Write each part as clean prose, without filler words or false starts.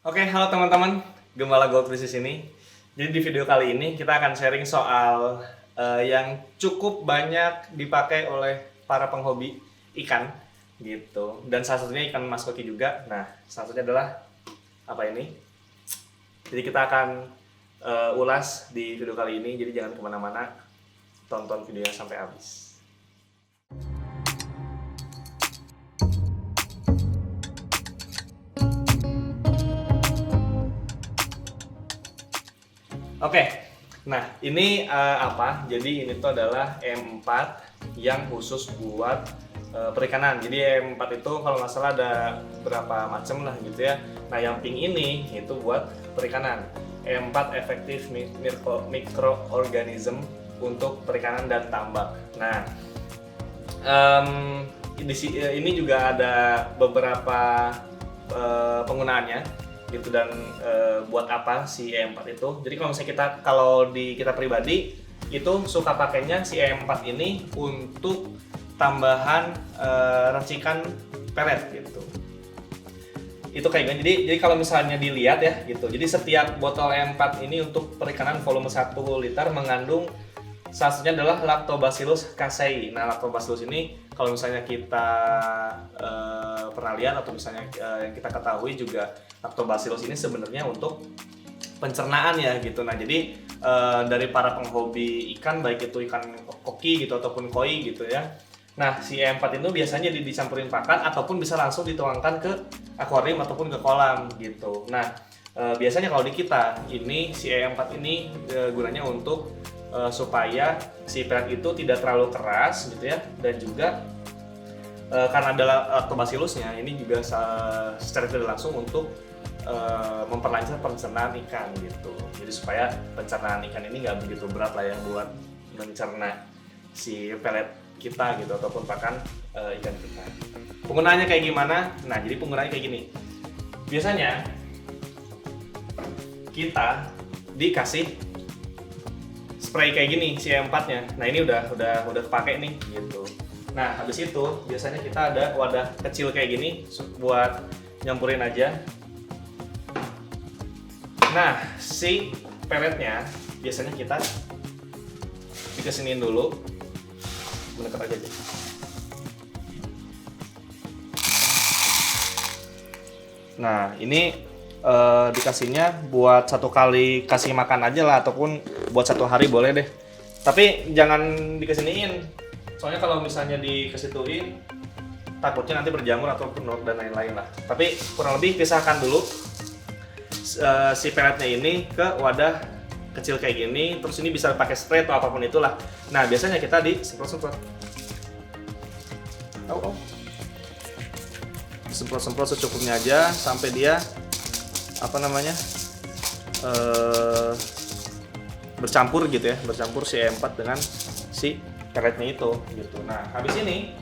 Oke, halo teman-teman, Gembala Goldfish di sini. Jadi di video kali ini kita akan sharing soal yang cukup banyak dipakai oleh para penghobi ikan gitu. Dan salah satunya ikan mas koki juga. Nah, salah satunya adalah apa ini? Jadi kita akan ulas di video kali ini. Jadi jangan kemana-mana, tonton videonya sampai habis. Oke, nah ini apa? Jadi ini tuh adalah M4 yang khusus buat perikanan. Jadi M4 itu kalau nggak salah ada berapa macam lah gitu ya. Nah yang pink ini itu buat perikanan. M4 efektif mikroorganism untuk perikanan dan tambak. Nah ini juga ada beberapa penggunaannya gitu dan buat apa si E4 itu. Jadi kalau misalnya kita pribadi itu suka pakainya si E4 ini untuk tambahan racikan pelet gitu. Itu kayak gini. Jadi kalau misalnya dilihat ya gitu. Jadi setiap botol E4 ini untuk perikanan volume 1 liter mengandung salah satunya adalah Lactobacillus casei. Nah, Lactobacillus ini kalau misalnya kita pernah lihat atau misalnya yang kita ketahui juga Lactobacillus ini sebenarnya untuk pencernaan ya gitu. Nah, jadi dari para penghobi ikan baik itu ikan koki gitu ataupun koi gitu ya. Nah, si E4 itu biasanya dicampurin pakan ataupun bisa langsung dituangkan ke akuarium ataupun ke kolam gitu. Nah, biasanya kalau di kita ini si E4 ini gunanya untuk supaya si pelet itu tidak terlalu keras gitu ya, dan juga karena ada lactobacillusnya ini juga secara tidak langsung untuk memperlancar pencernaan ikan gitu. Jadi supaya pencernaan ikan ini nggak begitu berat lah ya buat mencerna si pelet kita gitu ataupun pakan ikan kita. Penggunaannya kayak gimana? Nah, jadi penggunaannya kayak gini. Biasanya kita dikasih spray kayak gini si E4-nya. Nah, ini udah kepake nih gitu. Nah, habis itu biasanya kita ada wadah kecil kayak gini buat nyampurin aja. Nah, si peletnya biasanya kita dikesinin dulu. Mendekat aja deh. Nah, ini dikasihnya buat satu kali kasih makan aja lah ataupun buat satu hari boleh deh. Tapi jangan dikesiniin. Soalnya kalau misalnya dikesituin takutnya nanti berjamur ataupun dan lain-lain lah. Tapi kurang lebih pisahkan dulu si peletnya ini ke wadah kecil kayak gini. Terus ini bisa pakai spray atau apapun itulah. Nah, biasanya kita disemprot-semprot. Semprot-semprot secukupnya aja sampai dia bercampur gitu ya, bercampur si E4 dengan si peletnya itu gitu. Nah, habis ini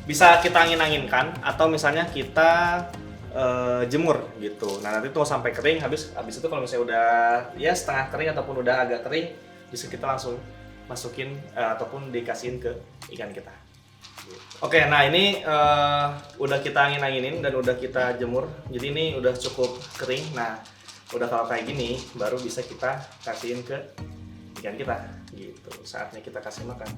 bisa kita angin-anginkan atau misalnya kita jemur gitu. Nah, nanti tuh sampai kering. Habis itu kalau misalnya udah ya setengah kering ataupun udah agak kering, bisa kita langsung masukin ataupun dikasihin ke ikan kita. Oke, nah ini udah kita angin-anginin dan udah kita jemur. Jadi ini udah cukup kering. Nah, udah kalau kayak gini baru bisa kita kasihin ke ikan kita gitu. Saatnya kita kasih makan.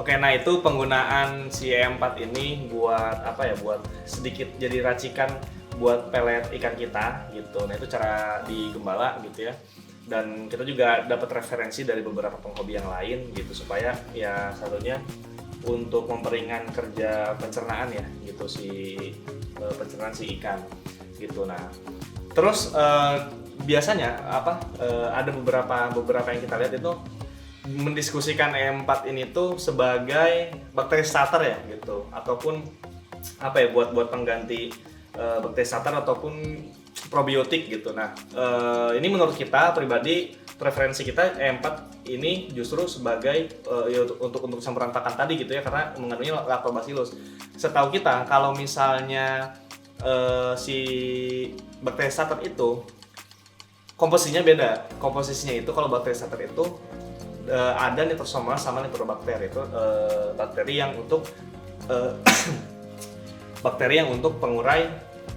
Oke, nah itu penggunaan si E4 ini buat apa ya? Buat sedikit jadi racikan buat pelet ikan kita gitu. Nah itu cara digembala gitu ya. Dan kita juga dapat referensi dari beberapa penghobi yang lain gitu supaya ya satunya untuk memperingan kerja pencernaan ya gitu pencernaan si ikan gitu. Nah terus biasanya ada beberapa yang kita lihat itu mendiskusikan E4 ini tuh sebagai bakteri starter ya gitu ataupun buat pengganti bakteri starter ataupun probiotik gitu. Nah, ini menurut kita pribadi preferensi kita E4 ini justru sebagai untuk campuran pakan tadi gitu ya karena mengandungnya lactobacillus. Setahu kita kalau misalnya si bakteri starter itu komposisinya beda. Komposisinya itu kalau bakteri starter itu ada nitrosoma sama nitrobakter, itu bakteri yang untuk bakteri yang untuk pengurai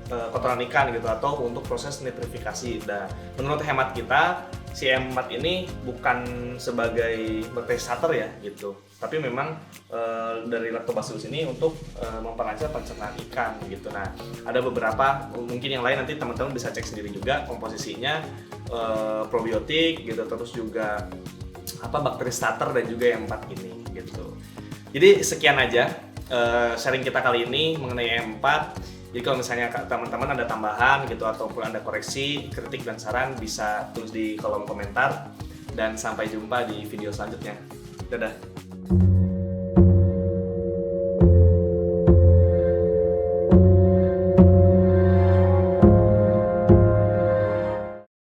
kotoran ikan gitu atau untuk proses nitrifikasi. Nah, menurut hemat kita si E4 ini bukan sebagai bakteri starter ya gitu, tapi memang dari Lactobacillus ini untuk memperlancar pencernaan ikan gitu. Nah, ada beberapa mungkin yang lain nanti teman-teman bisa cek sendiri juga komposisinya, probiotik gitu, terus juga bakteri starter dan juga E4 ini gitu. Jadi sekian aja sharing kita kali ini mengenai E4. Jadi kalau misalnya teman-teman ada tambahan gitu ataupun ada koreksi, kritik dan saran bisa tulis di kolom komentar, dan sampai jumpa di video selanjutnya. Dadah.